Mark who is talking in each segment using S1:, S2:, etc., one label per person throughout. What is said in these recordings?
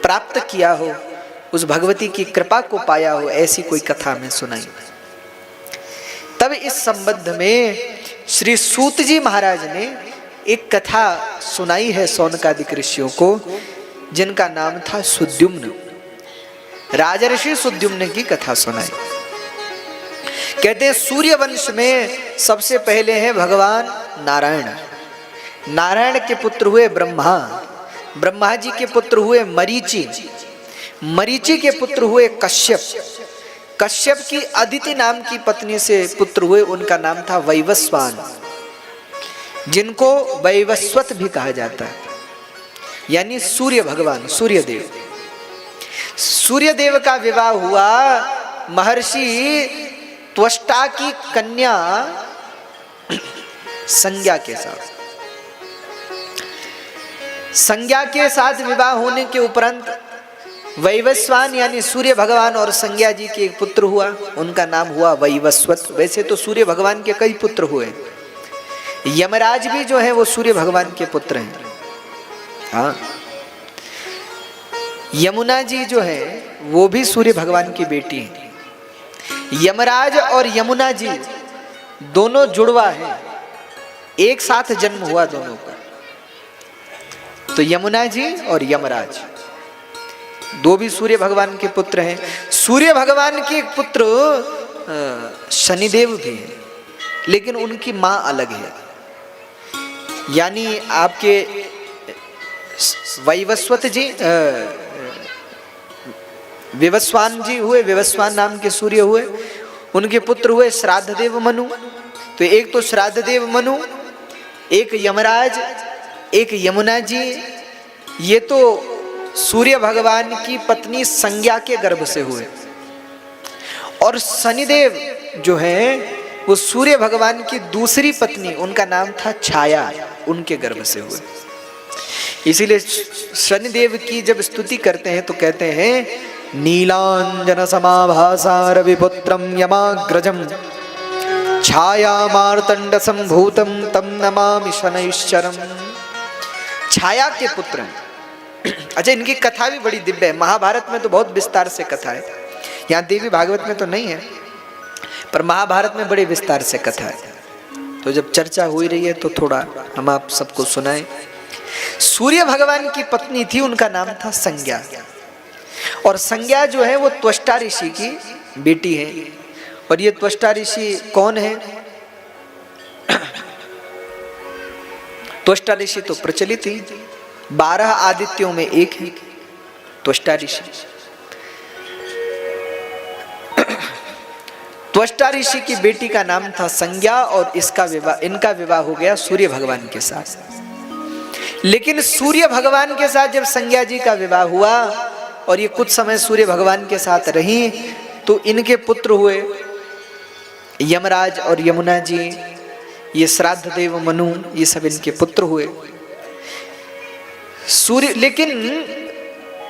S1: प्राप्त किया हो, उस भगवती की कृपा को पाया हो, ऐसी कोई कथा में सुनाई। तब इस संबंध में श्री सूत जी महाराज ने एक कथा सुनाई है शौनकादिक ऋषियों को, जिनका नाम था सुद्युम्न। राजर्षि सुद्युम्न की कथा सुनाई। कहते हैं सूर्य वंश में सबसे पहले हैं भगवान नारायण। नारायण के पुत्र हुए ब्रह्मा, ब्रह्मा जी के पुत्र हुए मरीचि, मरीचि के पुत्र हुए कश्यप, कश्यप की अदिति नाम की पत्नी से पुत्र हुए, उनका नाम था वैवस्वान, जिनको वैवस्वत भी कहा जाता है, यानी सूर्य भगवान, सूर्यदेव। सूर्यदेव का विवाह हुआ महर्षि त्वष्टा की कन्या संज्ञा के साथ। संज्ञा के साथ विवाह होने के उपरांत वैवस्वान यानी सूर्य भगवान और संज्ञा जी के एक पुत्र हुआ, उनका नाम हुआ वैवस्वत। वैसे तो सूर्य भगवान के कई पुत्र हुए, यमराज भी जो है वो सूर्य भगवान के पुत्र हैं। हाँ, यमुना जी जो है वो भी सूर्य भगवान की बेटी है। यमराज और यमुना जी दोनों जुड़वा हैं, एक साथ जन्म हुआ दोनों का। तो यमुना जी और यमराज दो भी सूर्य भगवान के पुत्र हैं। सूर्य भगवान के पुत्र शनिदेव भी हैं, लेकिन उनकी मां अलग है। यानी आपके वैवस्वत जी विवस्वान जी हुए, विवस्वान नाम के सूर्य हुए, उनके पुत्र हुए श्राद्धदेव मनु। तो एक तो श्राद्धदेव मनु, एक यमराज, एक यमुना जी, ये तो सूर्य भगवान की पत्नी संज्ञा के गर्भ से हुए। और शनिदेव जो है वो सूर्य भगवान की दूसरी पत्नी, उनका नाम था छाया, उनके गर्भ से हुए। इसीलिए शनिदेव की जब स्तुति करते हैं तो कहते हैं नीलांजन समाभासा रविपुत्रम यमाग्रजम छाया मार्तंड संभूतम तम नमामि शनैश्चरम। छाया के पुत्र हैं। अच्छा, इनकी कथा भी बड़ी दिव्य है। महाभारत में तो बहुत विस्तार से कथा है, यहाँ देवी भागवत में तो नहीं है, पर महाभारत में बड़े विस्तार से कथा है। तो जब चर्चा हो रही है तो थोड़ा हम आप सबको सुनाएं। सूर्य भगवान की पत्नी थी, उनका नाम था संज्ञा। और संज्ञा जो है वो त्वष्टा ऋषि की बेटी है। और ये त्वष्टा ऋषि कौन है? त्वष्टा ऋषि तो प्रचलित ही 12 आदित्यों में एक है त्वष्टा ऋषि। त्वष्टा ऋषि की बेटी का नाम था संज्ञा और इनका विवाह हो गया सूर्य भगवान के साथ। लेकिन सूर्य भगवान के साथ जब संज्ञा जी का विवाह हुआ और ये कुछ समय सूर्य भगवान के साथ रही, तो इनके पुत्र हुए यमराज और यमुना जी, ये श्राद्धदेव मनु, ये सब इनके पुत्र हुए। लेकिन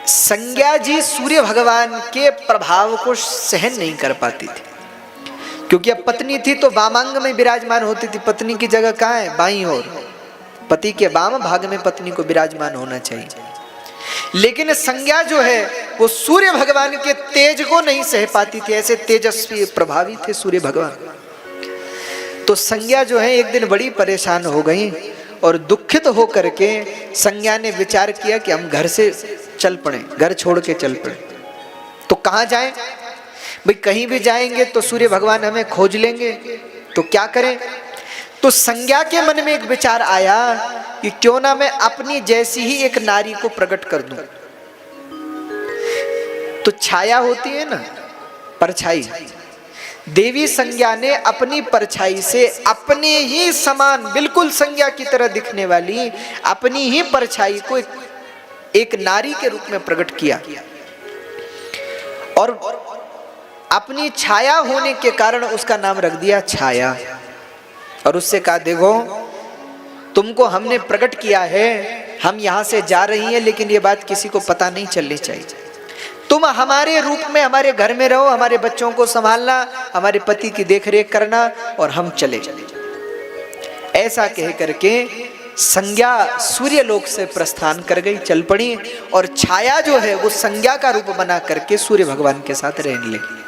S1: संज्ञा जी सूर्य भगवान के प्रभाव को सहन नहीं कर पाती थी, क्योंकि अब पत्नी थी तो वामांग में विराजमान होती थी। पत्नी की जगह कहाँ है? बाईं ओर। पति के वाम भाग में पत्नी को विराजमान होना चाहिए। लेकिन संज्ञा जो है वो सूर्य भगवान के तेज को नहीं सह पाती थी, ऐसे तेजस्वी प्रभावी थे सूर्य भगवान। तो संज्ञा जो है एक दिन बड़ी परेशान हो गई और दुखित हो करके संज्ञा ने विचार किया कि हम घर से चल पड़े, घर छोड़ के चल पड़े। तो कहाँ जाएं? भाई कहीं भी जाएंगे तो सूर्य भगवान हमें खोज लेंगे, तो क्या करें? तो संज्ञा के मन में एक विचार आया कि क्यों ना मैं अपनी जैसी ही एक नारी को प्रकट कर दूं। तो छाया होती है ना, परछाई, देवी संज्ञा ने अपनी परछाई से अपने ही समान, बिल्कुल संज्ञा की तरह दिखने वाली अपनी ही परछाई को एक नारी के रूप में प्रकट किया और अपनी छाया होने के कारण उसका नाम रख दिया छाया। और उससे कहा, देखो तुमको हमने प्रकट किया है, हम यहां से जा रही हैं, लेकिन ये बात किसी को पता नहीं चलनी चाहिए। तुम हमारे रूप में हमारे घर में रहो, हमारे बच्चों को संभालना, हमारे पति की देखरेख करना, और हम चले। ऐसा कह करके संज्ञा सूर्य लोक से प्रस्थान कर गई, चल पड़ी, और छाया जो है वो संज्ञा का रूप बना करके सूर्य भगवान के साथ रहने लगी।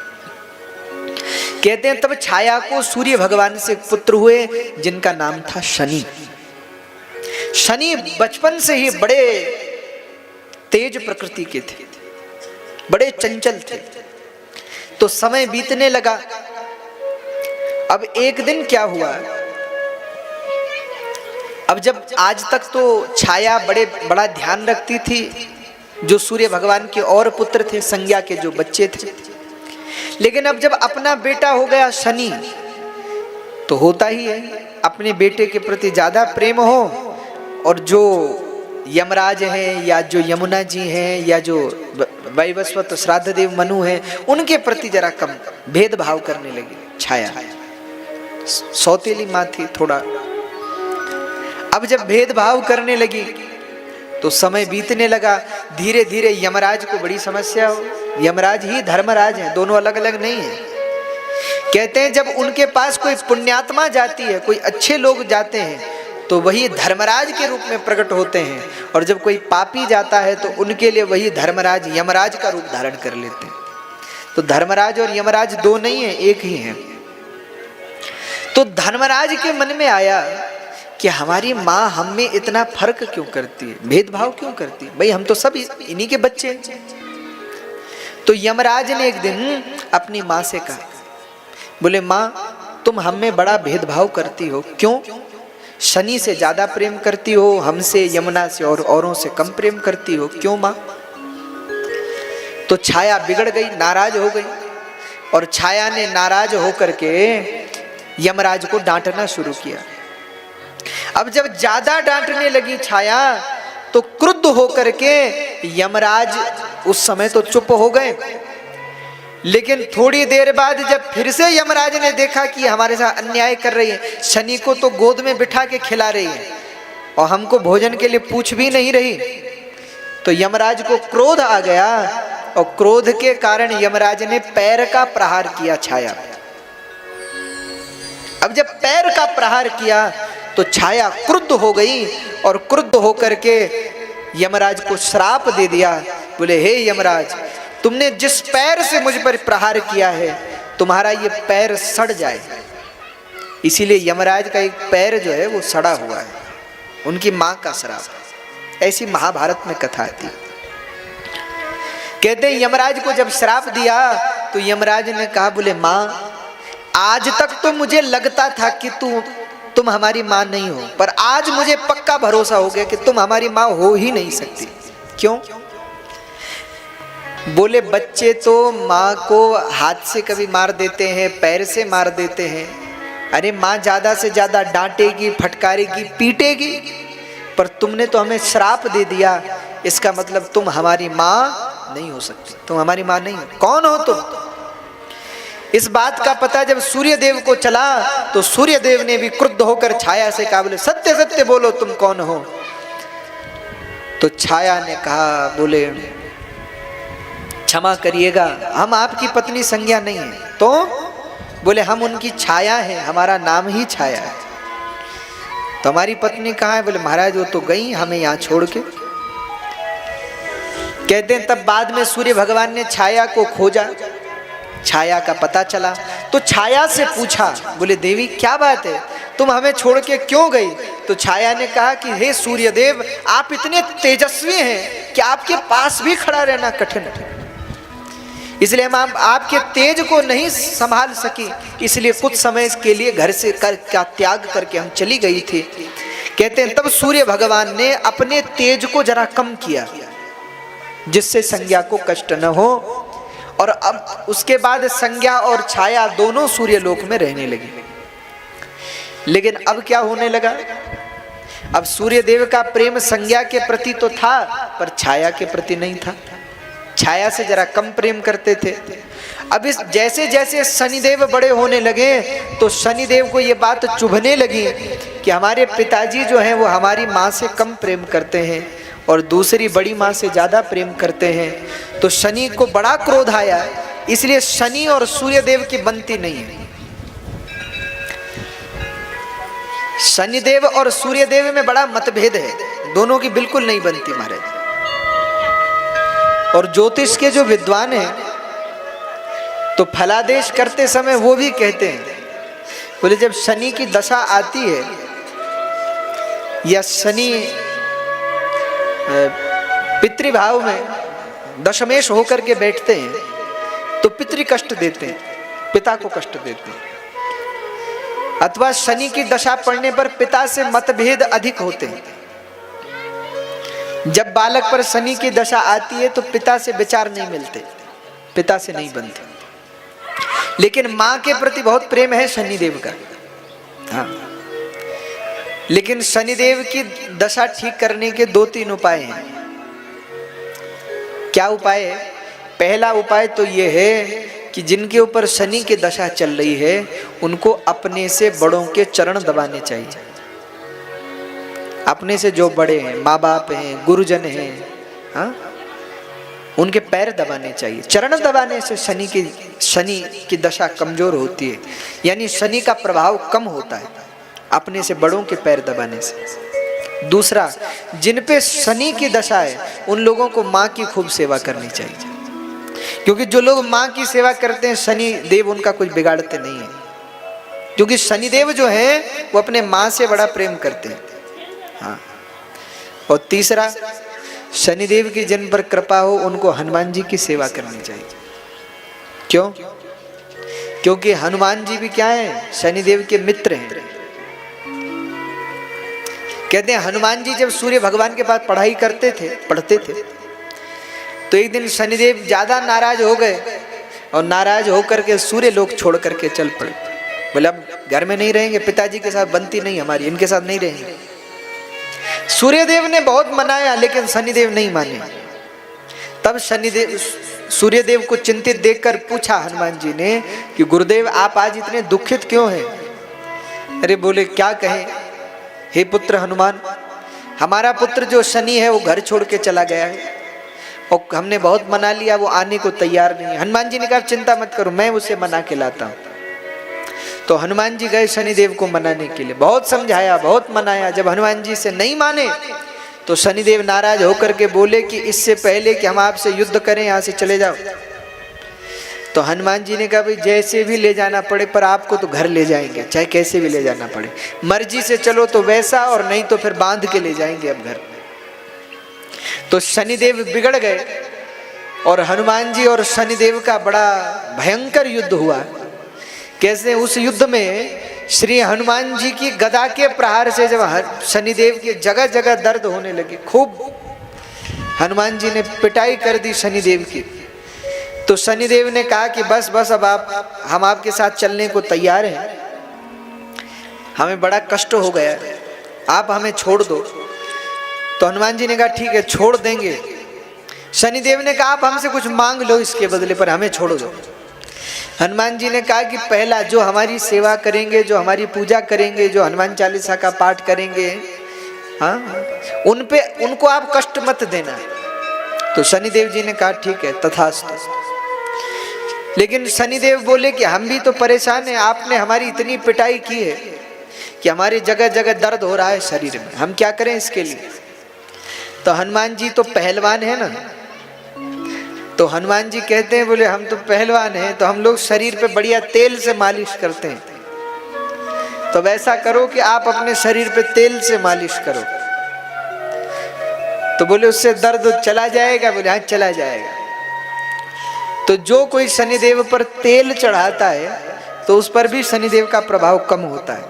S1: कहते हैं तब छाया को सूर्य भगवान से पुत्र हुए जिनका नाम था शनि। शनि बचपन से ही बड़े तेज प्रकृति के थे, बड़े चंचल थे। तो समय बीतने लगा। अब एक दिन क्या हुआ, अब जब आज तक तो छाया बड़ा ध्यान रखती थी जो सूर्य भगवान के और पुत्र थे, संज्ञा के जो बच्चे थे, लेकिन अब जब अपना बेटा हो गया शनि, तो होता ही है अपने बेटे के प्रति ज्यादा प्रेम हो, और जो यमराज हैं या जो यमुना जी हैं या जो वैवस्वत श्राद्ध देव मनु हैं, उनके प्रति जरा कम भेदभाव करने लगी छाया। सौतेली माँ थी थोड़ा। अब जब भेदभाव करने लगी तो समय बीतने लगा। धीरे धीरे यमराज को बड़ी समस्या हो। यमराज ही धर्मराज हैं, दोनों अलग अलग नहीं है। कहते हैं जब उनके पास कोई पुण्यात्मा जाती है, कोई अच्छे लोग जाते हैं, तो वही धर्मराज के रूप में प्रकट होते हैं, और जब कोई पापी जाता है तो उनके लिए वही धर्मराज यमराज का रूप धारण कर लेते हैं। तो धर्मराज और यमराज दो नहीं है, एक ही है। तो धर्मराज के मन में आया कि हमारी माँ हम में इतना फर्क क्यों करती है, भेदभाव क्यों करती है, भाई हम तो सब इन्हीं के बच्चे हैं। तो यमराज ने एक दिन अपनी माँ से कहा, बोले माँ तुम हम में बड़ा भेदभाव करती हो, क्यों? शनि से ज्यादा प्रेम करती हो, हमसे, यमुना से और औरों से कम प्रेम करती हो, क्यों माँ? तो छाया बिगड़ गई, नाराज हो गई, और छाया ने नाराज होकर के यमराज को डांटना शुरू किया। अब जब ज्यादा डांटने लगी छाया, तो क्रुद्ध होकर के यमराज उस समय तो चुप हो गए, लेकिन थोड़ी देर बाद जब फिर से यमराज ने देखा कि हमारे साथ अन्याय कर रही है, शनि को तो गोद में बिठा के खिला रही है और हमको भोजन के लिए पूछ भी नहीं रही, तो यमराज को क्रोध आ गया, और क्रोध के कारण यमराज ने पैर का प्रहार किया छाया। अब जब पैर का प्रहार किया तो छाया क्रुद्ध हो गई, और क्रुद्ध होकर के यमराज को श्राप दे दिया। बोले हे यमराज, तुमने जिस पैर से मुझ पर प्रहार किया है, तुम्हारा ये पैर सड़ जाए। इसीलिए यमराज का एक पैर जो है वो सड़ा हुआ है, उनकी मां का श्राप। ऐसी महाभारत में कथा आती। कहते हैं यमराज को जब श्राप दिया तो यमराज ने कहा, बोले मां आज तक तो मुझे लगता था कि तुम हमारी मां नहीं हो, पर आज मुझे पक्का भरोसा हो गया कि तुम हमारी मां हो ही नहीं सकती। क्यों? बोले बच्चे तो माँ को हाथ से कभी मार देते हैं, पैर से मार देते हैं, अरे माँ ज्यादा से ज्यादा डांटेगी, फटकारेगी, पीटेगी, पर तुमने तो हमें श्राप दे दिया, इसका मतलब तुम हमारी माँ नहीं हो सकती, तुम हमारी माँ नहीं हो। कौन हो तुम? इस बात का पता जब सूर्यदेव को चला तो सूर्यदेव ने भी क्रुद्ध होकर छाया से कहा, बोले सत्य सत्य बोलो तुम कौन हो? तो छाया ने कहा, बोले क्षमा करिएगा, हम आपकी पत्नी संज्ञा नहीं है। तो बोले हम उनकी छाया है, हमारा नाम ही छाया है। तो हमारी पत्नी कहाँ है? बोले महाराज वो तो गई हमें यहाँ छोड़ के। कहते हैं तब बाद में सूर्य भगवान ने छाया को खोजा, छाया का पता चला, तो छाया से पूछा, बोले देवी क्या बात है, तुम हमें छोड़ के क्यों गई? तो छाया ने कहा कि हे सूर्यदेव, आप इतने तेजस्वी हैं कि आपके पास भी खड़ा रहना कठिन है, इसलिए हम आपके तेज को नहीं संभाल सकी, इसलिए कुछ समय के लिए घर से का त्याग करके हम चली गई थी। कहते हैं तब सूर्य भगवान ने अपने तेज को जरा कम किया, जिससे संज्ञा को कष्ट न हो, और अब उसके बाद संज्ञा और छाया दोनों सूर्य लोक में रहने लगी। लेकिन अब क्या होने लगा, अब सूर्य देव का प्रेम संज्ञा के प्रति तो था, पर छाया के प्रति नहीं था, छाया से जरा कम प्रेम करते थे। अब इस जैसे जैसे शनिदेव बड़े होने लगे तो शनिदेव को ये बात चुभने लगी कि हमारे पिताजी जो हैं वो हमारी माँ से कम प्रेम करते हैं और दूसरी बड़ी माँ से ज़्यादा प्रेम करते हैं। तो शनि को बड़ा क्रोध आया, इसलिए शनि और सूर्यदेव की बनती नहीं है। शनिदेव और सूर्यदेव में बड़ा मतभेद है, दोनों की बिल्कुल नहीं बनती महाराज। और ज्योतिष के जो विद्वान हैं तो फलादेश करते समय वो भी कहते हैं, बोले जब शनि की दशा आती है या शनि पितृभाव में दशमेश होकर के बैठते हैं तो पितृ कष्ट देते हैं, पिता को कष्ट देते हैं। अथवा शनि की दशा पड़ने पर पिता से मतभेद अधिक होते हैं। जब बालक पर शनि की दशा आती है तो पिता से विचार नहीं मिलते, पिता से नहीं बनते। लेकिन मां के प्रति बहुत प्रेम है शनिदेव का। हाँ, लेकिन शनिदेव की दशा ठीक करने के 2-3 उपाय हैं। क्या उपाय है? पहला उपाय तो यह है कि जिनके ऊपर शनि की दशा चल रही है उनको अपने से बड़ों के चरण दबाने चाहिए। अपने से जो बड़े हैं, माँ बाप हैं, गुरुजन हैं, हाँ, उनके पैर दबाने चाहिए। चरण दबाने से शनि की दशा कमजोर होती है, यानी शनि का प्रभाव कम होता है अपने से बड़ों के पैर दबाने से। दूसरा, जिन पे शनि की दशा है उन लोगों को माँ की खूब सेवा करनी चाहिए, क्योंकि जो लोग माँ की सेवा करते हैं शनि देव उनका कुछ बिगाड़ते नहीं है, क्योंकि शनिदेव जो है वो अपने माँ से बड़ा प्रेम करते हैं। हाँ। और तीसरा, शनिदेव की जिन पर कृपा हो उनको हनुमान जी की सेवा करनी चाहिए। क्यों? क्योंकि हनुमान जी भी क्या है? शनिदेव के मित्र हैं। कहते हैं हनुमान जी जब सूर्य भगवान के पास पढ़ते थे तो एक दिन शनिदेव ज्यादा नाराज हो गए और नाराज होकर के सूर्य लोक छोड़ करके चल पड़े। बोले अब घर में नहीं रहेंगे, पिताजी के साथ बनती नहीं हमारी, इनके साथ नहीं रहेंगे। सूर्यदेव ने बहुत मनाया लेकिन शनिदेव नहीं माने। तब सूर्यदेव को चिंतित देखकर पूछा हनुमान जी ने कि गुरुदेव आप आज इतने दुखित क्यों हैं? अरे बोले क्या कहें, हे पुत्र हनुमान, हमारा पुत्र जो शनि है वो घर छोड़ के चला गया है और हमने बहुत मना लिया, वो आने को तैयार नहीं है। हनुमान जी ने कहा चिंता मत करो, मैं उसे मना के लाता हूँ। तो हनुमान जी गए शनिदेव को मनाने के लिए, बहुत समझाया, बहुत मनाया। जब हनुमान जी से नहीं माने तो शनिदेव नाराज होकर के बोले कि इससे पहले कि हम आपसे युद्ध करें यहाँ से चले जाओ। तो हनुमान जी ने कहा भाई जैसे भी ले जाना पड़े पर आपको तो घर ले जाएंगे, चाहे कैसे भी ले जाना पड़े, मर्जी से चलो तो वैसा, और नहीं तो फिर बांध के ले जाएंगे अब घर। तो शनिदेव बिगड़ गए और हनुमान जी और शनिदेव का बड़ा भयंकर युद्ध हुआ। कैसे? उस युद्ध में श्री हनुमान जी की गदा के प्रहार से जब शनिदेव के जगह जगह दर्द होने लगे, खूब हनुमान जी ने पिटाई कर दी शनिदेव की। तो शनिदेव ने कहा कि बस बस अब हम आपके साथ चलने को तैयार हैं, हमें बड़ा कष्ट हो गया, आप हमें छोड़ दो। तो हनुमान जी ने कहा ठीक है छोड़ देंगे। शनिदेव ने कहा आप हमसे कुछ मांग लो इसके बदले पर हमें छोड़ दो। हनुमान जी ने कहा कि पहला जो हमारी सेवा करेंगे, जो हमारी पूजा करेंगे, जो हनुमान चालीसा का पाठ करेंगे, हाँ, उनको आप कष्ट मत देना। तो शनिदेव जी ने कहा ठीक है तथास्तु। लेकिन शनिदेव बोले कि हम भी तो परेशान हैं, आपने हमारी इतनी पिटाई की है कि हमारी जगह जगह दर्द हो रहा है शरीर में, हम क्या करें इसके लिए? तो हनुमान जी तो पहलवान है ना, तो हनुमान जी कहते हैं बोले हम तो पहलवान हैं तो हम लोग शरीर पे बढ़िया तेल से मालिश करते हैं, तो वैसा करो कि आप अपने शरीर पे तेल से मालिश करो। तो बोले उससे दर्द चला जाएगा? बोले हाँ चला जाएगा। तो जो कोई शनिदेव पर तेल चढ़ाता है तो उस पर भी शनिदेव का प्रभाव कम होता है,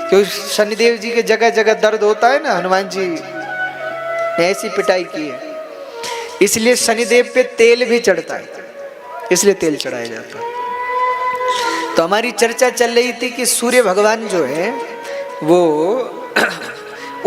S1: क्योंकि शनिदेव जी के जगह जगह दर्द होता है ना, हनुमान जी ने ऐसी पिटाई की है, इसलिए शनिदेव पे तेल भी चढ़ता है, इसलिए तेल चढ़ाया जाता है। तो हमारी चर्चा चल रही थी कि सूर्य भगवान जो है वो